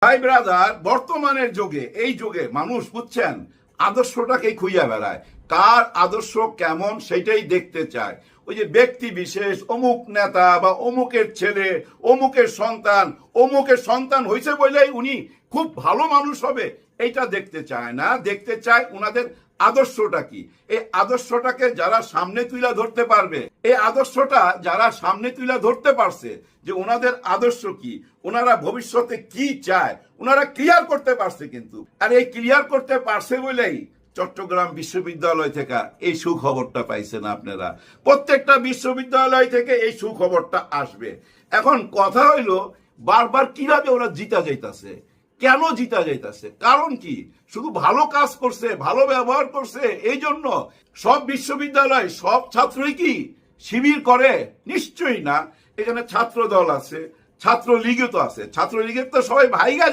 ভাই ব্রাদার, বর্তমানের যুগে এই যুগে মানুষ বুঝছেন আদর্শটাকে খুঁজে বেড়ায়, কার আদর্শ কেমন সেটাই দেখতে চায়। ওই যে ব্যক্তি বিশেষ, অমুক নেতা বা অমুকের ছেলে, অমুকের সন্তান হয়েছে বলেই উনি খুব ভালো মানুষ হবে, এইটা দেখতে চায় না। দেখতে চায় উনাদের আদর্শটা কি। এই আদর্শটাকে যারা সামনে তুলে ধরতে পারবে, এই আদর্শটা যারা সামনে তুলে ধরতে পারছে যে ওনাদের আদর্শ কি, ওনারা ভবিষ্যতে কি চায়, ওনারা ক্লিয়ার করতে পারছে। কিন্তু আর এই ক্লিয়ার করতে পারছে বলেই চট্টগ্রাম বিশ্ববিদ্যালয় থেকে এই সুখবরটা পাইছেন আপনারা। প্রত্যেকটা বিশ্ববিদ্যালয় থেকে এই সুখবরটা আসবে। এখন কথা হইলো বারবার কিভাবে ওরা জিতা যাইতাছে, কেন জিতা যাইতাছে, কারণ কি? শুধু ভালো কাজ করছে, ভালো ব্যবহার করছে এই জন্য সব বিশ্ববিদ্যালয় সব ছাত্রই কি শিবির করে? নিশ্চয়ই না। এখানে ছাত্র দল আছে, ছাত্র লীগও তো আছে, ছাত্র লীগের তো সবাই ভাইগা